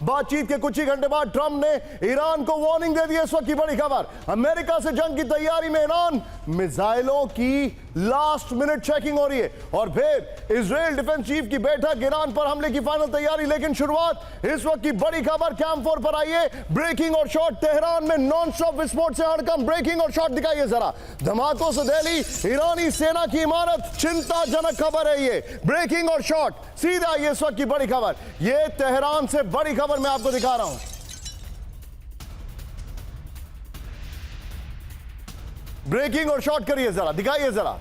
बातचीत के कुछ ही घंटे बाद ट्रंप ने ईरान को वार्निंग दे दी। इस वक्त की बड़ी खबर, अमेरिका से जंग की तैयारी में ईरान, मिसाइलों की लास्ट मिनट चेकिंग हो रही है। और फिर इजराइल डिफेंस चीफ की बैठक, ईरान पर हमले की फाइनल तैयारी। लेकिन शुरुआत इस वक्त की बड़ी खबर कैंप 4 पर आई है। ब्रेकिंग और शॉट, तेहरान में नॉन स्टॉप विस्फोट से हड़कंप। ब्रेकिंग और शॉट दिखाइए जरा, धमाकों से दिल्ली, ईरानी सेना की इमारत, चिंताजनक खबर है ये। ब्रेकिंग और शॉट, सीधा ये इस वक्त की बड़ी खबर, ये तेहरान से बड़ी खबर मैं आपको दिखा रहा हूं। ब्रेकिंग और शॉट करिए जरा, दिखाइए जरा।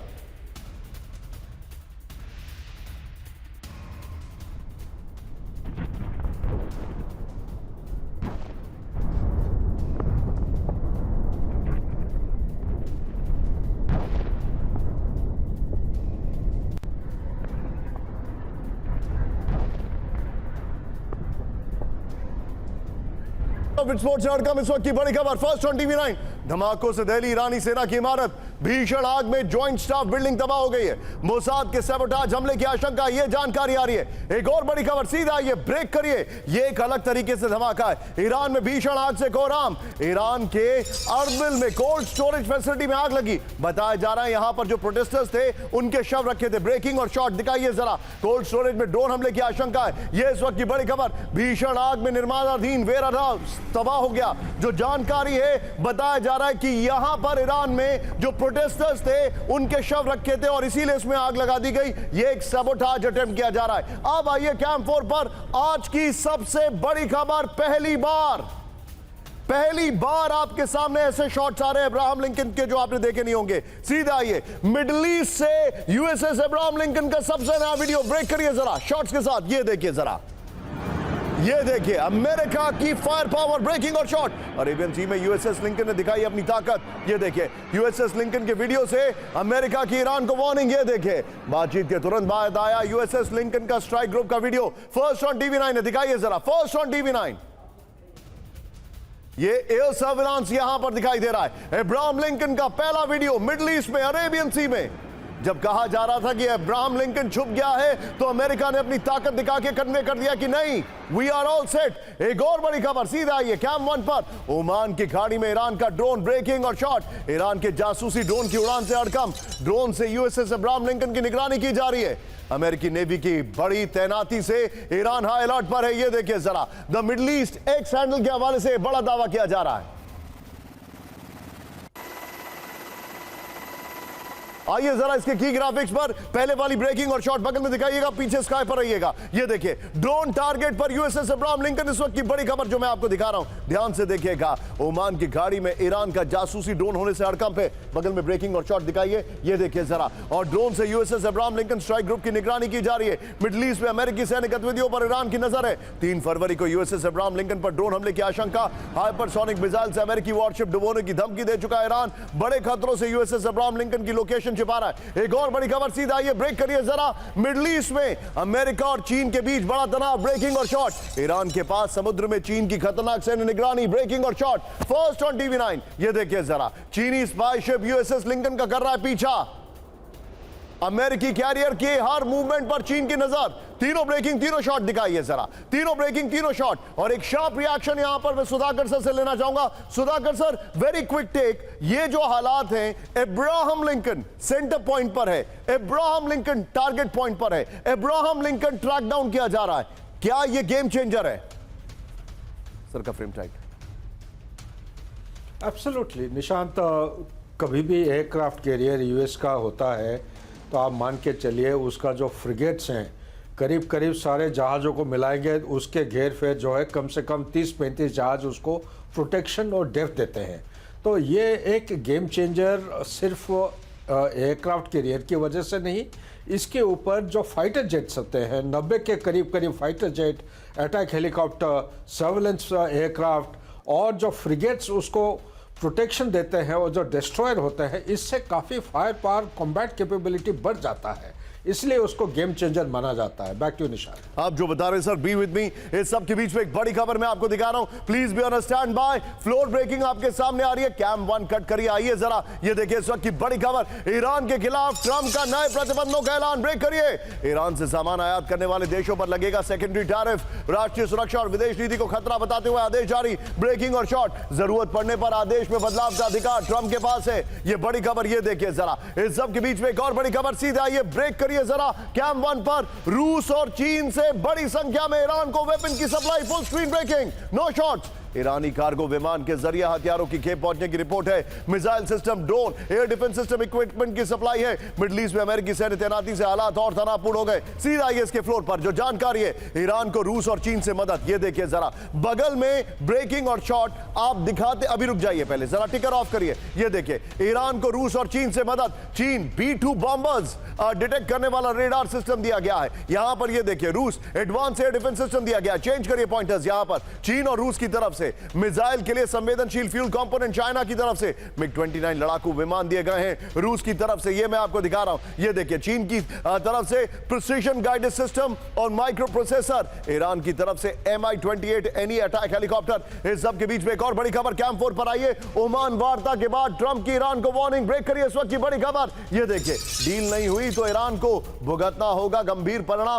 विस्फोट से हड़कंप, इस वक्त की बड़ी खबर फर्स्ट ऑन टीवी 9। धमाकों से दिल्ली, ईरानी सेना की इमारत, भीषण आग में जॉइंट स्टाफ बिल्डिंग तबाह हो गई है। मोसाद के सैबोटाज हमले की आशंका, यह जानकारी आ रही है। एक और बड़ी खबर, सीधा ये ब्रेक करिए, ये एक अलग तरीके से धमाका है। ईरान में भीषण आग से कोहराम, ईरान के अर्बिल में कोल्ड स्टोरेज फैसिलिटी में आग लगी। बताया जा रहा है यहां पर जो प्रोटेस्टर्स थे उनके शव रखे थे। ब्रेकिंग और शॉट दिखाइए जरा, कोल्ड स्टोरेज में ड्रोन हमले की आशंका है। यह इस वक्त की बड़ी खबर, भीषण आग में निर्माणाधीन वेयर हाउस तबाह हो गया। जो जानकारी है, बताया जा रहा है कि यहां पर ईरान में जो प्रोटेस्टर्स थे उनके शव रखे थे और इसीलिए इसमें आग लगा दी गई। यह एक सबोटाज अटेम्प्ट किया जा रहा है। अब आइए कैंप 4 पर आज की सबसे बड़ी खबर। पहली बार आपके सामने ऐसे शॉट्स आ रहे हैं अब्राहम लिंकन के जो आपने देखे नहीं होंगे। सीधा आइए, मिडिल ईस्ट से यूएसएस अब्राहम लिंकन का सबसे नया वीडियो। ब्रेक करिए जरा शॉट्स के साथ, ये देखिए जरा, ये देखिए अमेरिका की फायर पावर। ब्रेकिंग और शॉट, अरेबियन सी में यूएसएस लिंकन ने दिखाई अपनी ताकत। ये देखिए यूएसएस लिंकन के वीडियो से अमेरिका की ईरान को वार्निंग। ये देखिए बातचीत के तुरंत बाद आया यूएसएस लिंकन का स्ट्राइक ग्रुप का वीडियो। फर्स्ट ऑन टीवी 9 ने दिखाइए जरा, फर्स्ट ऑन टीवी 9। ये एयर सर्विलांस यहां पर दिखाई दे रहा है। अब्राहम लिंकन का पहला वीडियो मिडिल ईस्ट में, अरेबियन सी में। जब कहा जा रहा था कि अब्राहम लिंकन छुप गया है तो अमेरिका ने अपनी ताकत दिखा के कन्वे कर दिया कि नहीं, वी आर ऑल सेट। एक और बड़ी खबर, सीधा आइए कैंप 1 पर। ओमान की खाड़ी में ईरान का ड्रोन। ब्रेकिंग और शॉट, ईरान के जासूसी ड्रोन की उड़ान से हड़कंप। ड्रोन से यूएसएस अब्राहम लिंकन की निगरानी की जा रही है। अमेरिकी नेवी की बड़ी तैनाती से ईरान हाई अलर्ट पर है। यह देखिए जरा, the middle east x handle के हवाले से बड़ा दावा किया जा रहा है। आइए जरा इसके की ग्राफिक्स पर, पहले वाली ब्रेकिंग और शॉट बगल में दिखाइएगा, पीछे स्काई पर रहिएगा। ये देखिए ड्रोन टारगेट पर यूएसएस अब्राहम लिंकन। इस वक्त की बड़ी खबर जो मैं आपको दिखा रहा हूं, ध्यान से देखिएगा। ओमान की गाड़ी में ईरान का जासूसी ड्रोन होने से हड़कंप है। बगल में ब्रेकिंग और शॉट दिखाइए, ये देखिए जरा, और ड्रोन से USS Abraham Lincoln strike group की निगरानी की जा रही है। मिडिल ईस्ट में अमेरिकी सैन्य गतिविधियों पर ईरान की नजर है। 3 फरवरी को यूएसएस अब्राहम लिंकन पर ड्रोन हमले की आशंका। हाइपरसोनिक मिसाइल से अमेरिकी वॉरशिप डुबोने की धमकी दे चुका है ईरान। बड़े खतरों से यूएसएस अब्राहम लिंकन की लोकेशन छिपा रहा है। एक और बड़ी खबर, सीधा आइए ब्रेक करिए जरा, मिडिल ईस्ट में अमेरिका और चीन के बीच बड़ा तनाव। ब्रेकिंग और शॉट, ईरान के पास समुद्र में चीन की खतरनाक सैन्य निगरानी। ब्रेकिंग और शॉट, फर्स्ट ऑन टीवी 9। ये देखिए जरा, चीनी स्पाई शिप यूएसएस लिंकन का कर रहा है पीछा। अमेरिकी कैरियर के हर मूवमेंट पर चीन की नजर। तीनों ब्रेकिंग, तीनों शॉट दिखाइए जरा, तीनों ब्रेकिंग, तीनों शॉट। और एक शार्प रिएक्शन यहां पर मैं सुधाकर सर से लेना चाहूंगा। Sudhakar sir, very quick take. ये जो हालात हैं, अब्राहम लिंकन सेंटर पॉइंट पर है, अब्राहम लिंकन टारगेट पॉइंट पर है, अब्राहम लिंकन ट्रैक डाउन किया जा रहा है। क्या ये गेम चेंजर है? सर का फ्रेम टाइट। एब्सोल्युटली निशांत, कभी भी एयरक्राफ्ट कैरियर यूएस का होता है तो आप मान के चलिए उसका जो फ्रिगेट्स हैं करीब करीब सारे जहाज़ों को मिलाएंगे, उसके घेर फेर जो है कम से कम 30-35 जहाज़ उसको प्रोटेक्शन और डेप्थ देते हैं। तो ये एक गेम चेंजर सिर्फ एयरक्राफ्ट कैरियर की वजह से नहीं, इसके ऊपर जो फाइटर जेट्स होते हैं 90 के करीब करीब fighter jet, attack helicopter, surveillance aircraft और जो फ्रिगेट्स उसको प्रोटेक्शन देते हैं और जो डिस्ट्रॉयर होते हैं, इससे काफ़ी फायर पावर कॉम्बैट कैपेबिलिटी बढ़ जाता है। इसलिए उसको गेम चेंजर माना जाता है। बैक टू निशान। आप जो बता रहे हैं सर, बी विद मी। इस सब के बीच में एक बड़ी खबर मैं आपको दिखा रहा हूं, please be on stand by. Floor breaking आपके सामने आ रही है, कैम 1 कट करिए, आइए जरा, ये देखिए इस वक्त की बड़ी खबर। ईरान के खिलाफ ट्रंप का नए प्रतिबंधों का ऐलान, ब्रेक करिए। ईरान से सामान आयात करने वाले देशों पर लगेगा सेकेंडरी टैरिफ। राष्ट्रीय सुरक्षा और विदेश नीति को खतरा बताते हुए आदेश जारी, ब्रेकिंग और शॉर्ट, जरूरत पड़ने पर आदेश में बदलाव का अधिकार ट्रंप के पास है। ये बड़ी खबर, ये देखिए जरा। इस सब के बीच में एक और बड़ी खबर, सीधे आइए, ब्रेक करिए जरा। कैम 1 पर रूस और चीन से बड़ी संख्या में ईरान को वेपन की supply, full screen breaking, no shots. ईरानी कार्गो विमान के जरिए हथियारों की खेप पहुंचने की रिपोर्ट है। Missile system, drone, air defence system equipment की सप्लाई है। मिडिल ईस्ट में अमेरिकी सैन्य तैनाती से हालात और तनावपूर्ण हो गए। सीधा आइए इसके फ्लोर पर, जो जानकारी है ईरान को रूस और चीन से मदद, ये देखिए जरा। बगल में ब्रेकिंग और शॉट आप दिखाते, अभी रुक जाइए पहले जरा, टिकर ऑफ करिए। ये देखिए ईरान को रूस और चीन से मदद, चीन B-2 बॉम्बर्स डिटेक्ट करने वाला रेडार सिस्टम दिया गया है। यहां पर ये देखिए रूस एडवांस एयर डिफेंस सिस्टम दिया गया। चेंज करिए पॉइंटर्स, यहां पर चीन और रूस की तरफ से मिसाइल के लिए संवेदनशील फ्यूल कंपोनेंट, चाइना की तरफ से MiG-29 लड़ाकू विमान दिए गए हैं। रूस की तरफ से ये मैं आपको दिखा रहा हूं, ये देखिए चीन की तरफ से प्रिसिशन गाइडेड सिस्टम और माइक्रो प्रोसेसर, ईरान की तरफ से Mi-28 एनी अटैक हेलीकॉप्टर। इस सब के बीच में एक और बड़ी खबर, कैंप 4 पर आइए। ओमान वार्ता के बाद ट्रंप की ईरान को वार्निंग, ब्रेक करिए इस वक्त की बड़ी खबर। ये देखिए, डील नहीं हुई तो ईरान को भुगतना होगा गंभीर परिणाम।